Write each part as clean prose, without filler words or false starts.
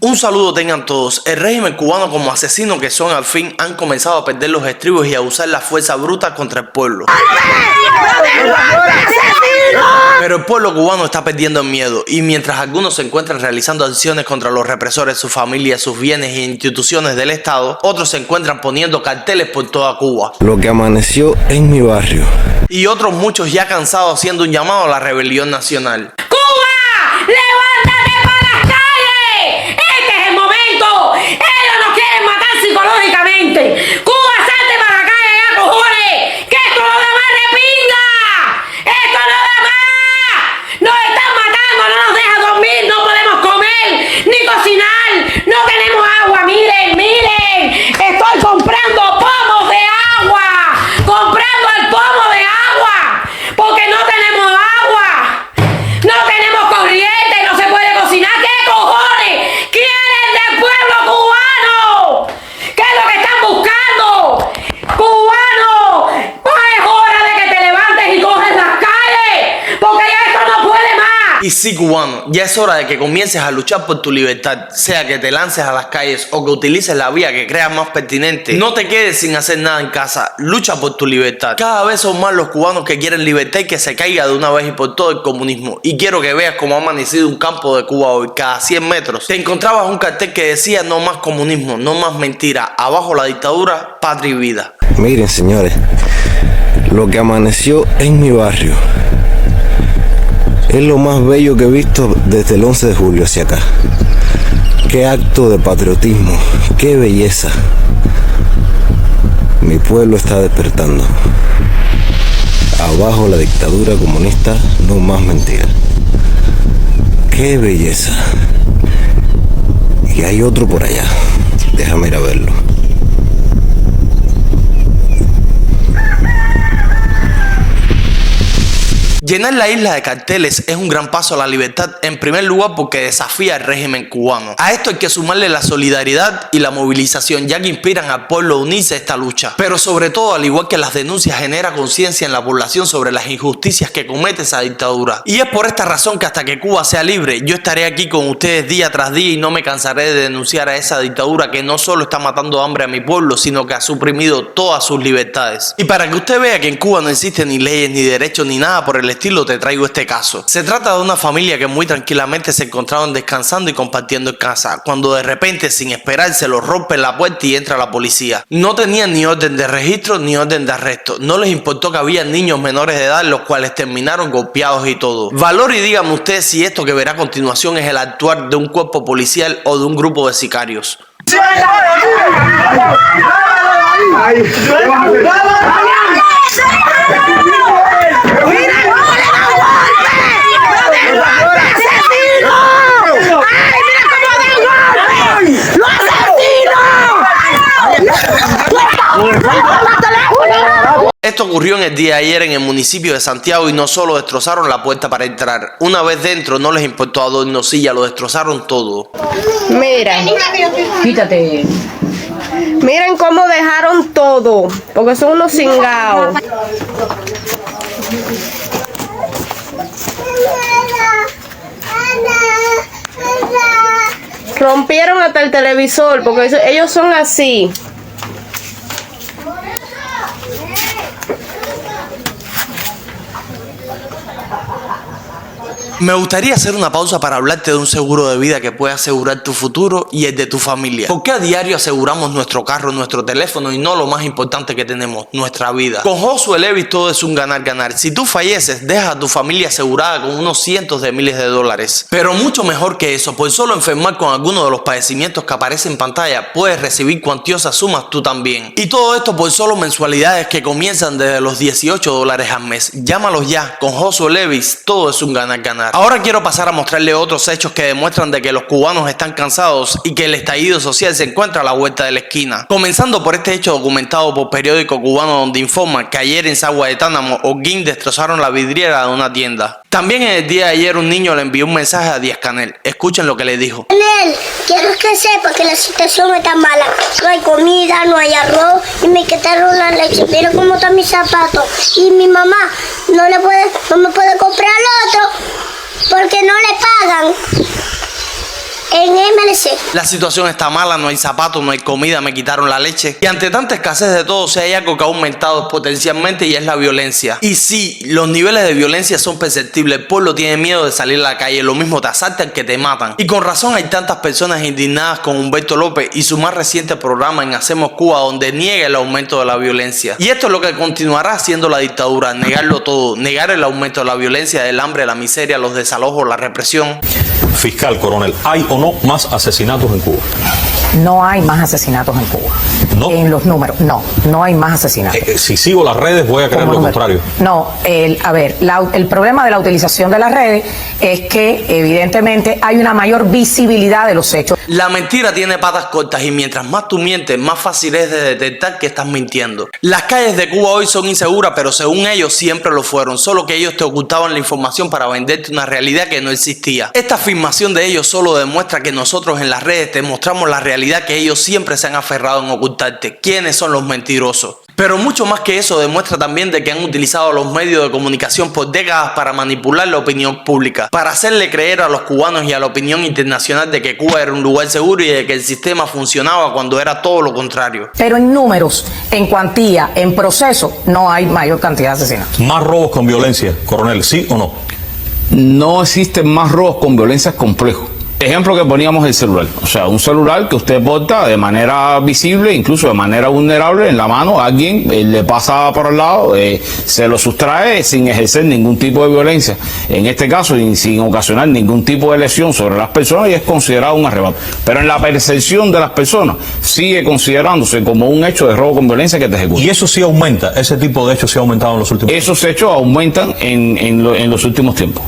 Un saludo tengan todos. El régimen cubano, como asesinos que son al fin, han comenzado a perder los estribos y a usar la fuerza bruta contra el pueblo. Pero el pueblo cubano está perdiendo el miedo, y mientras algunos se encuentran realizando acciones contra los represores, sus familias, sus bienes e instituciones del Estado, otros se encuentran poniendo carteles por toda Cuba. Lo que amaneció en mi barrio. Y otros muchos ya cansados haciendo un llamado a la rebelión nacional. ¡Cuba! ¡Levántate para las calles! ¡Este es el momento! ¡Ellos nos quieren matar psicológicamente! ¡Cuba, salte para la calle ya, cojones! ¡Que esto no da más de pinga! ¡Esto no da más! ¡Nos están matando! ¡No nos deja dormir! ¡No podemos comer! ¡Ni cocinar! ¡No tenemos agua! ¡Miren, miren! ¡Estoy comprando pomos de agua! ¡Comprando el pomo de agua! ¡Porque no tenemos agua! ¡No tenemos corriente! ¡No se puede cocinar! ¿Qué cojones quieren del pueblo cubano? ¿Qué es lo que están buscando? ¡Cubano! Es hora de que te levantes y coges las calles, porque ya esto no puede más. Y sí, cubano, ya es hora de que comiences a luchar por tu libertad, sea que te lances a las calles o que utilices la vía que creas más pertinente. No te quedes sin hacer nada en casa, lucha por tu libertad. Cada vez son más los cubanos que quieren libertad y que se caiga de una vez y por todo el comunismo. Y quiero que veas cómo ha amanecido un campo de Cuba hoy. Cada 100 metros te encontrabas un cartel que decía: no más comunismo, no más mentira, abajo la dictadura, patria y vida. Miren, señores, lo que amaneció en mi barrio es lo más bello que he visto desde el 11 de julio hacia acá. Qué acto de patriotismo, qué belleza. Mi pueblo está despertando. Abajo la dictadura comunista, no más mentira. Qué belleza. Y hay otro por allá. Déjame ir a verlo. Llenar la isla de carteles es un gran paso a la libertad, en primer lugar porque desafía al régimen cubano. A esto hay que sumarle la solidaridad y la movilización, ya que inspiran al pueblo a unirse a esta lucha. Pero sobre todo, al igual que las denuncias, genera conciencia en la población sobre las injusticias que comete esa dictadura. Y es por esta razón que hasta que Cuba sea libre, yo estaré aquí con ustedes día tras día y no me cansaré de denunciar a esa dictadura que no solo está matando hambre a mi pueblo, sino que ha suprimido todas sus libertades. Y para que usted vea que en Cuba no existen ni leyes, ni derechos, ni nada por el estilo, te traigo este caso. Se trata de una familia que muy tranquilamente se encontraban descansando y compartiendo en casa, cuando de repente, sin esperarse, los rompen la puerta y entra la policía. No tenían ni orden de registro ni orden de arresto. No les importó que había niños menores de edad, los cuales terminaron golpeados y todo. Valore y dígame usted si esto que verá a continuación es el actuar de un cuerpo policial o de un grupo de sicarios. Esto ocurrió en el día de ayer en el municipio de Santiago y no solo destrozaron la puerta para entrar. Una vez dentro no les importó adornos, silla, lo destrozaron todo. Mira, Quítate. miren cómo dejaron todo, porque son unos cingados. Rompieron hasta el televisor, porque ellos son así. Me gustaría hacer una pausa para hablarte de un seguro de vida que puede asegurar tu futuro y el de tu familia. ¿Por qué a diario aseguramos nuestro carro, nuestro teléfono y no lo más importante que tenemos, nuestra vida? Con Josué Levis todo es un ganar-ganar. Si tú falleces, dejas a tu familia asegurada con unos cientos de miles de dólares. Pero mucho mejor que eso, por solo enfermar con alguno de los padecimientos que aparecen en pantalla, puedes recibir cuantiosas sumas tú también. Y todo esto por solo mensualidades que comienzan desde los $18 al mes. Llámalos ya, con Josué Levis todo es un ganar-ganar. Ahora quiero pasar a mostrarle otros hechos que demuestran de que los cubanos están cansados y que el estallido social se encuentra a la vuelta de la esquina. Comenzando por este hecho documentado por periódico cubano, donde informa que ayer en Sagua de Tánamo, Holguín destrozaron la vidriera de una tienda. También en el día de ayer un niño le envió un mensaje a Díaz Canel. Escuchen lo que le dijo. Canel, quiero que sepa que la situación está mala. No hay comida, no hay arroz y me quitaron la leche. Mira cómo están mis zapatos. Y mi mamá no me puede comprar el otro porque no le pagan. en MLC. La situación está mala, no hay zapatos, no hay comida, me quitaron la leche. Y ante tanta escasez de todo, si hay algo que ha aumentado exponencialmente y es la violencia. Y sí, los niveles de violencia son perceptibles. El pueblo tiene miedo de salir a la calle, lo mismo te asaltan que te matan. Y con razón hay tantas personas indignadas con Humberto López y su más reciente programa en Hacemos Cuba, donde niega el aumento de la violencia. Y esto es lo que continuará haciendo la dictadura, negarlo todo, negar el aumento de la violencia, del hambre, la miseria, los desalojos, la represión. Fiscal, coronel, ¿hay o no más asesinatos en Cuba? No hay más asesinatos en Cuba. ¿No? En los números, no hay más asesinatos. Si sigo las redes voy a creer lo contrario. No, el problema de la utilización de las redes es que evidentemente hay una mayor visibilidad de los hechos. La mentira tiene patas cortas y mientras más tú mientes, más fácil es de detectar que estás mintiendo. Las calles de Cuba hoy son inseguras, pero según ellos siempre lo fueron, solo que ellos te ocultaban la información para venderte una realidad que no existía. Esta afirmación de ellos solo demuestra que nosotros en las redes te mostramos la realidad que ellos siempre se han aferrado en ocultarte. ¿Quiénes son los mentirosos? Pero mucho más que eso, demuestra también de que han utilizado los medios de comunicación por décadas para manipular la opinión pública, para hacerle creer a los cubanos y a la opinión internacional de que Cuba era un lugar seguro y de que el sistema funcionaba cuando era todo lo contrario. Pero en números, en cuantía, en proceso, no hay mayor cantidad de asesinatos. ¿Más robos con violencia, coronel, sí o no? No existen más robos con violencia complejos. Ejemplo que poníamos el celular, o sea, un celular que usted porta de manera visible, incluso de manera vulnerable en la mano, alguien le pasa por el lado, se lo sustrae sin ejercer ningún tipo de violencia, en este caso sin ocasionar ningún tipo de lesión sobre las personas y es considerado un arrebato. Pero en la percepción de las personas sigue considerándose como un hecho de robo con violencia que te ejecuta. Y eso sí aumenta, ese tipo de hechos sí ha aumentado en los últimos tiempos. Esos hechos aumentan en los últimos tiempos.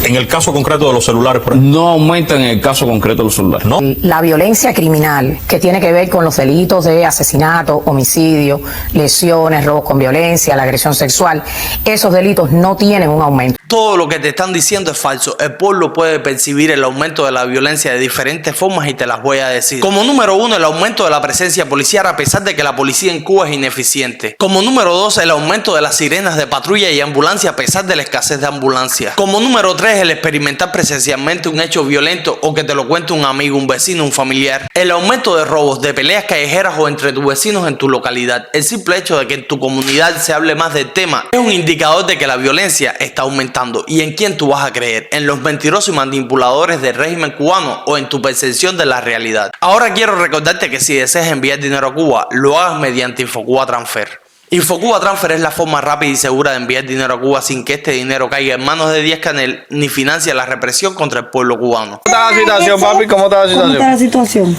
En el caso concreto de los celulares, por ejemplo. No aumentan en el caso concreto de los celulares. ¿No? La violencia criminal, que tiene que ver con los delitos de asesinato, homicidio, lesiones, robos con violencia, la agresión sexual, esos delitos no tienen un aumento. Todo lo que te están diciendo es falso. El pueblo puede percibir el aumento de la violencia de diferentes formas y te las voy a decir. Como número 1, el aumento de la presencia policial a pesar de que la policía en Cuba es ineficiente. Como número 2, el aumento de las sirenas de patrulla y ambulancia a pesar de la escasez de ambulancias. Como número 3, el experimentar presencialmente un hecho violento o que te lo cuente un amigo, un vecino, un familiar. El aumento de robos, de peleas callejeras o entre tus vecinos en tu localidad. El simple hecho de que en tu comunidad se hable más del tema es un indicador de que la violencia está aumentando. ¿Y en quién tú vas a creer? ¿En los mentirosos y manipuladores del régimen cubano o en tu percepción de la realidad? Ahora quiero recordarte que si deseas enviar dinero a Cuba, lo hagas mediante Infocuba Transfer. Infocuba Transfer es la forma rápida y segura de enviar dinero a Cuba sin que este dinero caiga en manos de Díaz Canel ni financie la represión contra el pueblo cubano. ¿Cómo está la situación, papi? ¿Cómo está la situación? ¿Cómo está la situación?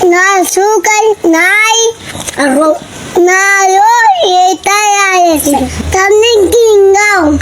Nada azúcar, nada arroz, nada arroz y está también quingao.